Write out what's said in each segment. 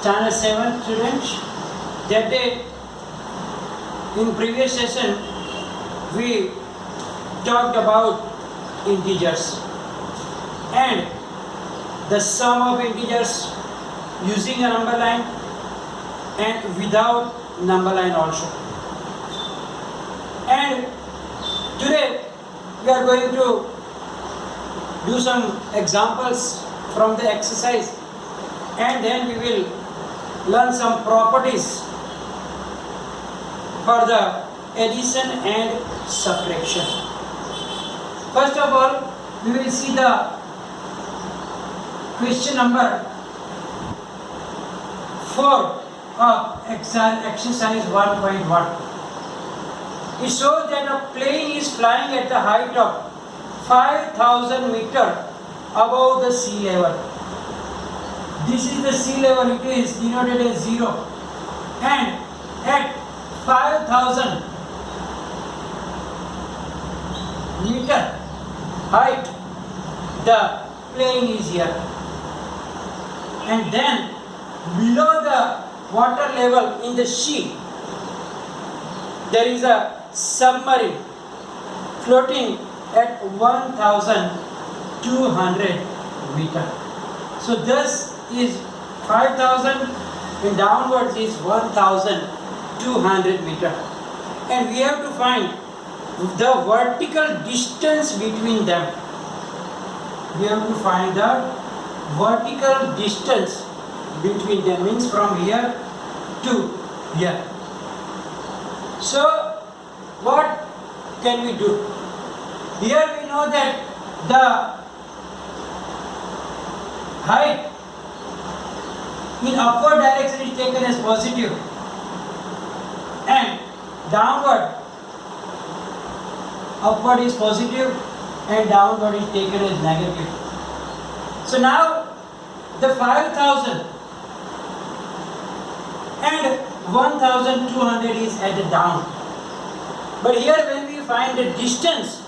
Standard 7 students. That day, in previous session, we talked about integers and the sum of integers using a number line and without number line also. And today we are going to do some examples from the exercise, and then we will learn some properties for the addition and subtraction. First of all, we will see the question number 4 of exercise 1.1. It shows that a plane is flying at the height of 5,000 meters above the sea level. This is the sea level, it is denoted as 0. And at 5,000 meter height, the plane is here. And then below the water level in the sea, there is a submarine floating at 1,200 meters. So this is 5,000 and downwards is 1,200 meters. And we have to find the vertical distance between them. We have to find the vertical distance between them, means from here to here. So what can we do? Here we know that the height in upward direction is taken as positive and downward, upward is positive and downward is taken as negative. So now the 5,000 and 1,200 is at the down. But here when we find the distance,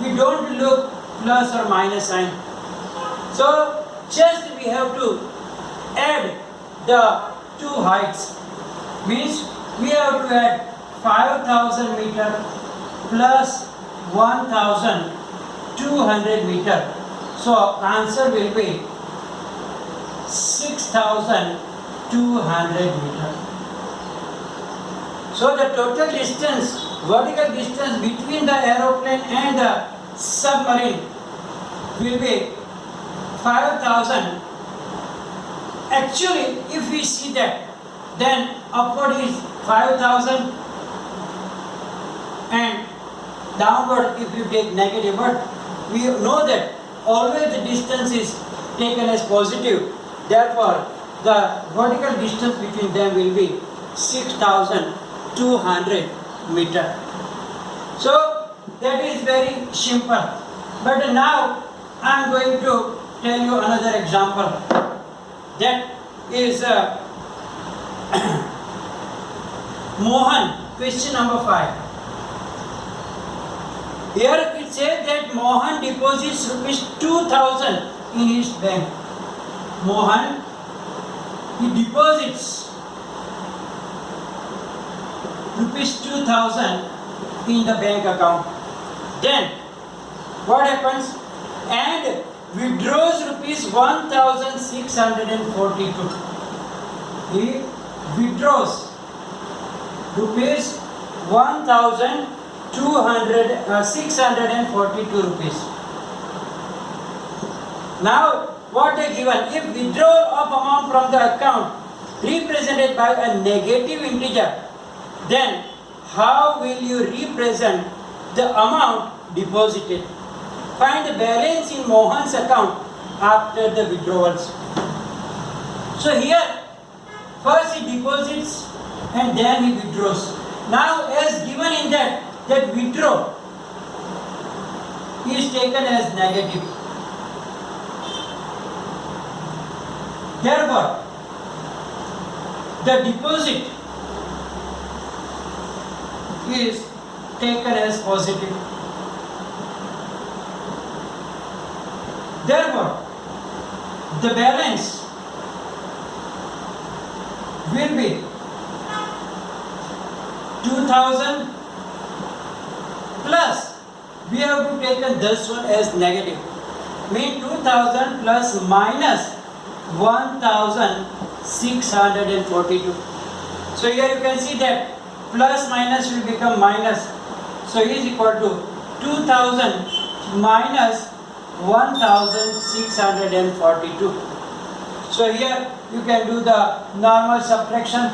we don't look plus or minus sign. So just we have to add the two heights. Means we have to add 5,000 meter plus 1,200 meter. So answer will be 6,200 meter. So the total distance, vertical distance between the aeroplane and the submarine will be 5,000. Actually, if we see that, then upward is 5,000 and downward if you take negative, but we know that always the distance is taken as positive. Therefore, the vertical distance between them will be 6,200 meter. So that is very simple. But now I am going to tell you another example. That is Mohan, question number 5. Here it says that Mohan deposits rupees 2,000 in his bank. Mohan, he deposits rupees 2,000 in the bank account. Then what happens? And withdraws rupees 1,642. He withdraws rupees 1,642 rupees. Now what they given? If withdrawal of amount from the account represented by a negative integer, then how will you represent the amount deposited? Find the balance in Mohan's account after the withdrawals. So here, first he deposits and then he withdraws. Now as given in that withdraw is taken as negative. Therefore, the deposit is taken as positive. Therefore, the balance will be 2000 plus, we have to take this one as negative, mean 2000 plus minus 1642. So here you can see that plus minus will become minus, so is equal to 2000 minus 1642. So here you can do the normal subtraction,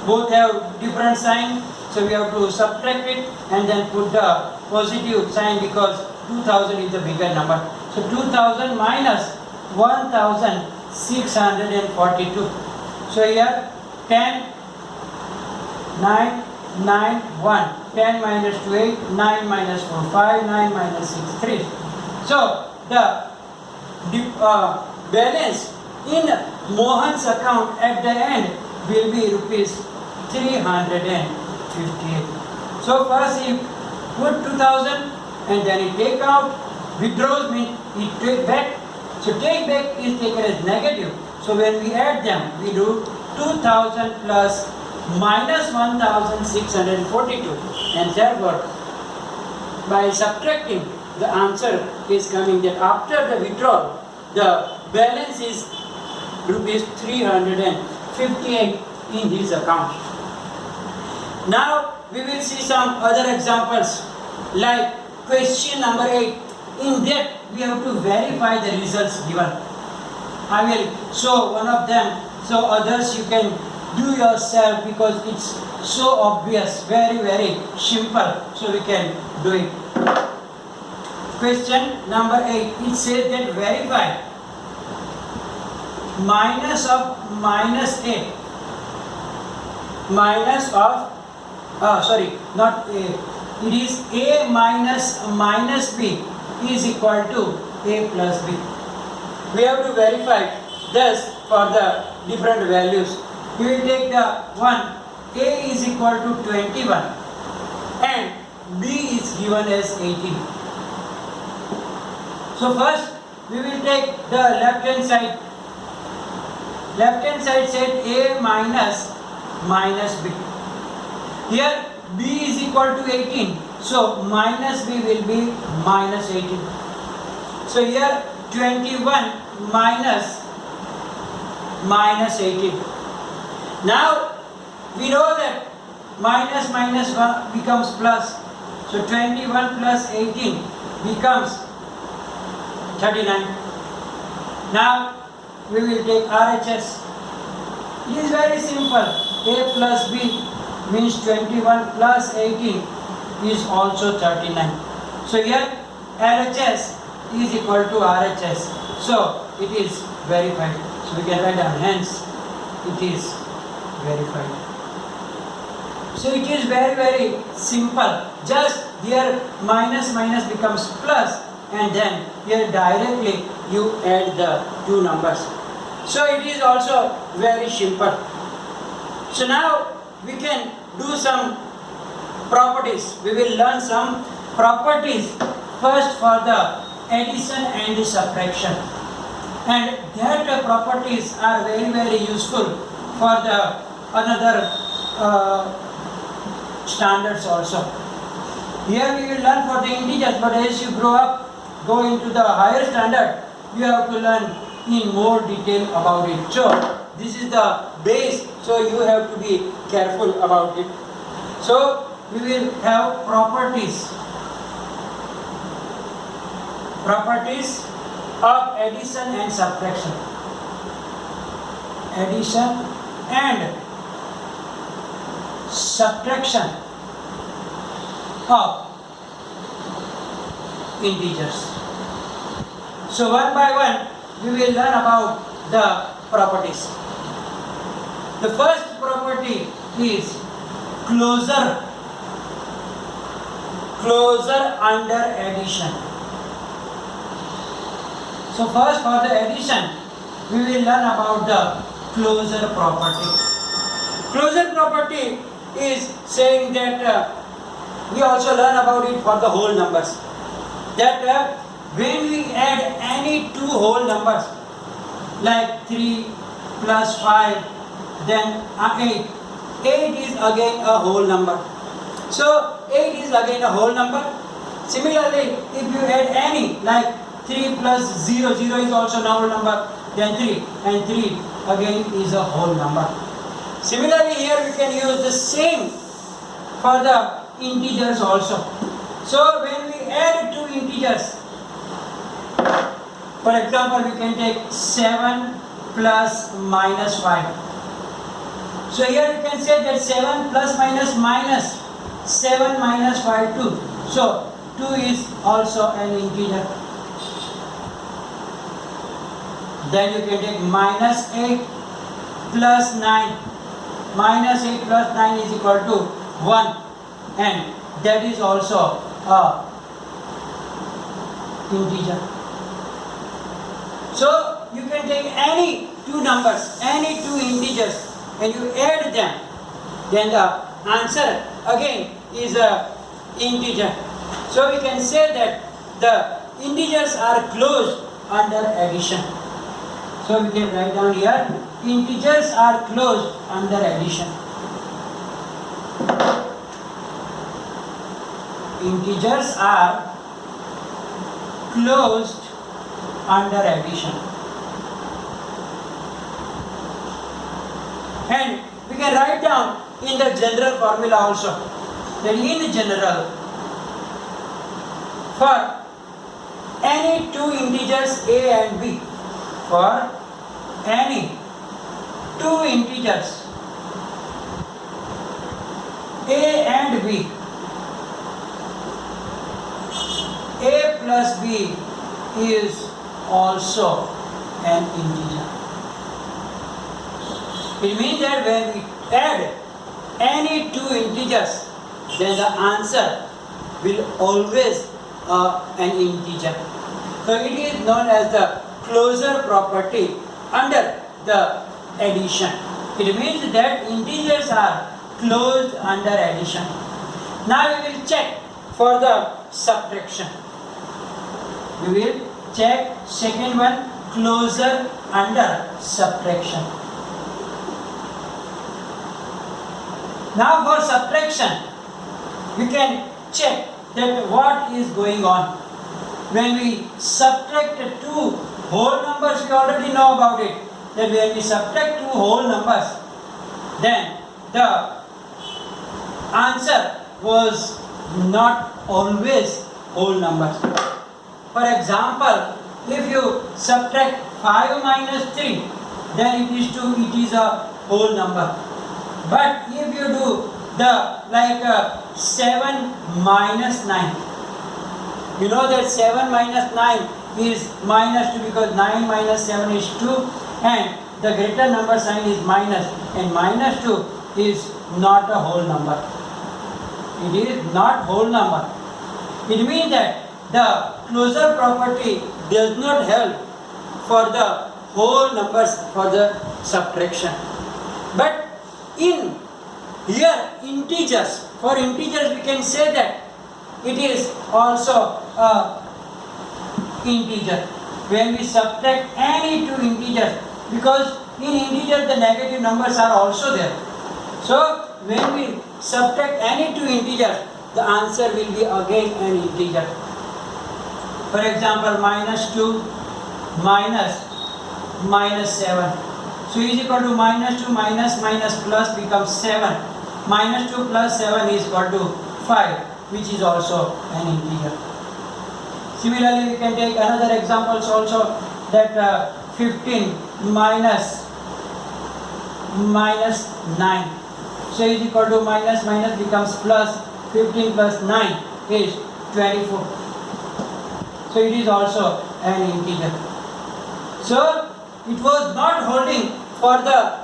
both have different sign, so we have to subtract it and then put the positive sign because 2000 is the bigger number. So 2000 minus 1642. So here 10, 9, 9, 1. 10 minus 2, 8, 9 minus 4, 5, 9 minus 6, 3. So the balance in Mohan's account at the end will be rupees 358. So first he put 2000 and then he take out, withdraws means he take back. So take back is taken as negative. So when we add them, we do 2000 plus minus 1642, and therefore by subtracting, the answer is coming that after the withdrawal, the balance is rupees 358 in his account. Now we will see some other examples like question number 8. In that we have to verify the results given. I will show one of them, so others you can do yourself because it's so obvious, very simple, so we can do it. Question number 8, it says that verify minus of minus a, minus of, not a, it is a minus minus b is equal to a plus b. We have to verify this for the different values. We will take the one, a is equal to 21 and b is given as 18. So first we will take the left hand side. Left hand side said a minus minus b. Here b is equal to 18. So minus b will be minus 18. So here 21 minus 18. Now we know that minus 1 becomes plus. So 21 plus 18 becomes 39. Now we will take RHS. It is very simple. A plus B means 21 plus 18 is also 39. So here LHS is equal to RHS. So it is verified. So we can write down, hence it is verified. So it is very simple. Just here minus becomes plus, and then here directly you add the two numbers. So it is also very simple. So now we can do some properties. We will learn some properties first for the addition and the subtraction, and that properties are very useful for the another standards also. Here we will learn for the integers, but as you grow up, go into the higher standard, you have to learn in more detail about it. So this is the base, so you have to be careful about it. So we will have properties of addition and subtraction. Addition and subtraction of integers. So one by one we will learn about the properties. The first property is closure under addition. So first for the addition we will learn about the closure property. Closure property is saying that we also learn about it for the whole numbers. That when we add any two whole numbers like 3 plus 5 then 8. 8 is again a whole number. So 8 is again a whole number. Similarly, if you add any, like 3 plus 0, 0 is also a whole number, then 3, and 3 again is a whole number. Similarly, here we can use the same for the integers also. So when we add two integers, for example, we can take 7 plus minus 5. So here you can say that 7 plus minus minus 7 minus 5, 2. So 2 is also an integer. Then you can take minus 8 plus 9. Minus 8 plus 9 is equal to 1, and that is also a integer. So you can take any two numbers, any two integers, and you add them, then the answer again is a integer. So we can say that the integers are closed under addition. So we can write down here, integers are closed under addition. Integers are closed under addition. And we can write down in the general formula also, that in general, for any two integers a and b, for any two integers a and b, a plus b is also an integer. It means that when we add any two integers, then the answer will always an integer. So it is known as the closure property under the addition. It means that integers are closed under addition. Now we will check for the subtraction. We will check second one, closure under subtraction. Now for subtraction, we can check that what is going on. When we subtract two whole numbers, we already know about it. That when we subtract two whole numbers, then the answer was not always whole numbers. For example, if you subtract 5 minus 3, then it is a whole number. But if you do the 7 minus 9, you know that 7 minus 9 is minus 2, because 9 minus 7 is 2, and the greater number sign is minus, and minus 2 is not a whole number. It is not whole number. It means that the closure property does not help for the whole numbers for the subtraction. But in here integers, for integers we can say that it is also a integer. When we subtract any two integers, because in integer the negative numbers are also there. So when we subtract any two integers, the answer will be again an integer. For example, minus 2 minus 7. So is equal to minus 2 minus plus becomes 7. Minus 2 plus 7 is equal to 5, which is also an integer. Similarly, we can take another examples also, that 15 minus 9. So is equal to minus becomes plus. 15 plus 9 is 24. So it is also an integer. So it was not holding for the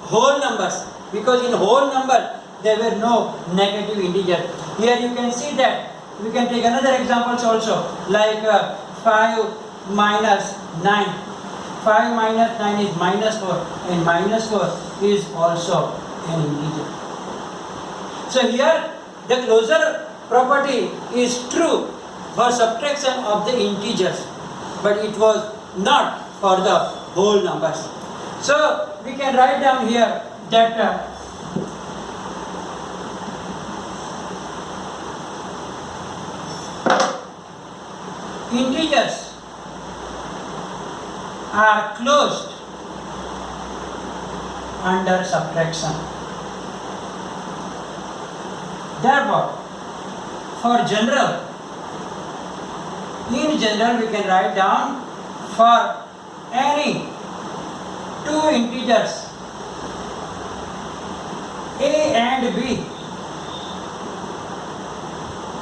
whole numbers, because in whole number there were no negative integer. Here you can see that we can take another examples also, like 5 minus 9. 5 minus 9 is minus 4, and minus 4 is also an integer. So here the closure property is true for subtraction of the integers, but it was not for the whole numbers. So we can write down here that integers are closed under subtraction. Therefore, in general we can write down for any two integers a and b,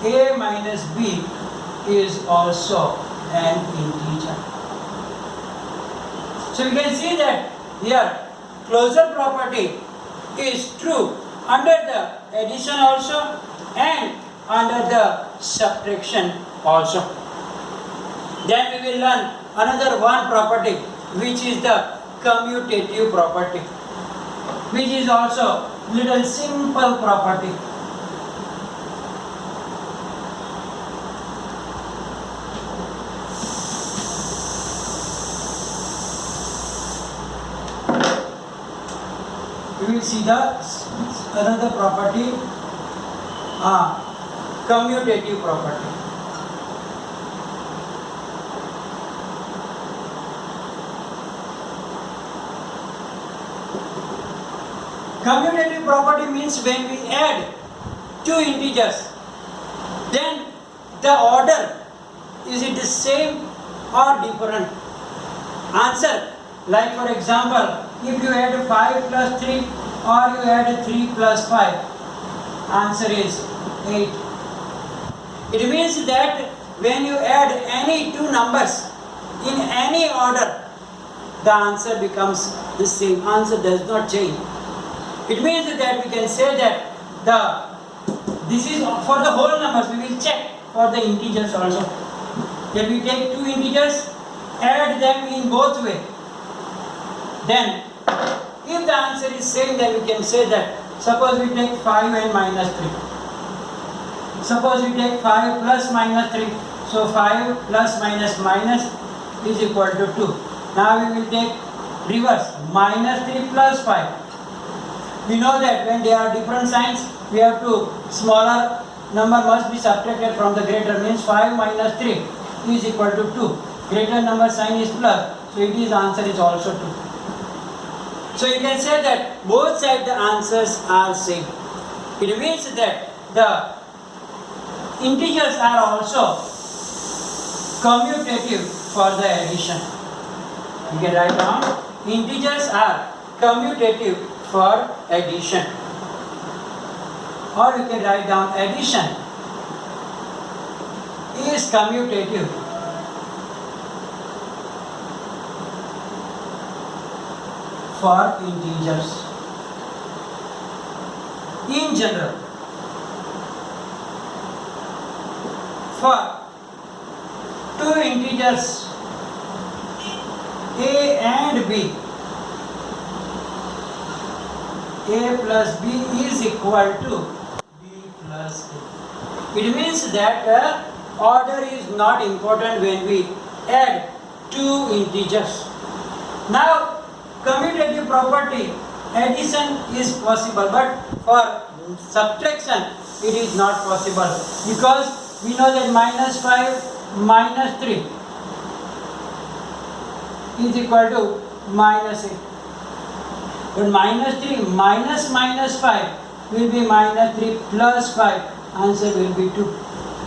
a minus b is also an integer. So you can see that here closure property is true under the addition also and under the subtraction also. Then we will learn another one property, which is the commutative property, which is also little simple property. We will see the another property, commutative property. Commutative property means when we add two integers, then the order, is it the same or different? Answer, like for example, if you add 5 plus 3 or you add 3 plus 5, answer is 8. It means that when you add any two numbers in any order, the answer becomes the same. Answer does not change. It means that we can say that this is for the whole numbers. We will check for the integers also. Then we take two integers, add them in both ways. Then if the answer is same, then we can say that suppose we take 5 and minus 3. Suppose we take 5 plus minus 3. So 5 plus minus minus is equal to 2. Now we will take reverse, minus 3 plus 5. We know that when they are different signs, we have to, smaller number must be subtracted from the greater, means 5 minus 3 is equal to 2. Greater number sign is plus, so it is answer is also 2. So you can say that both sides the answers are same. It means that the integers are also commutative for the addition. You can write down integers are commutative for addition, or you can write down addition is commutative for integers. In general, for two integers a and b, a plus b is equal to b plus a. It means that order is not important when we add two integers. Now, commutative property, addition is possible, but for subtraction it is not possible, because we know that minus 5 minus 3 is equal to minus 8. But minus 3 minus minus 5 will be minus 3 plus 5. Answer will be 2.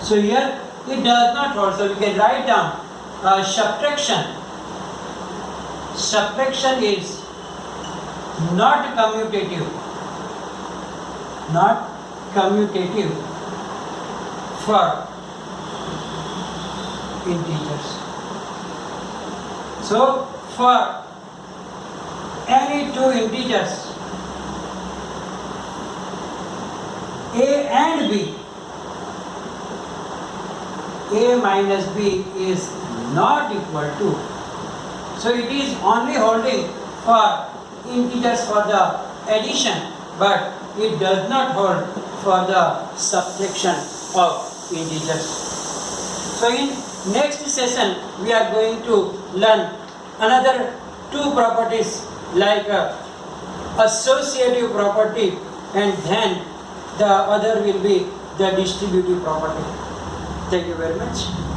So here it does not hold. So we can write down subtraction. Subtraction is not commutative. Not commutative for integers. So for any two integers a and b, a minus b is not equal to. So it is only holding for integers for the addition, but it does not hold for the subtraction of integers. So in next session we are going to learn another two properties like associative property, and then the other will be the distributive property. Thank you very much.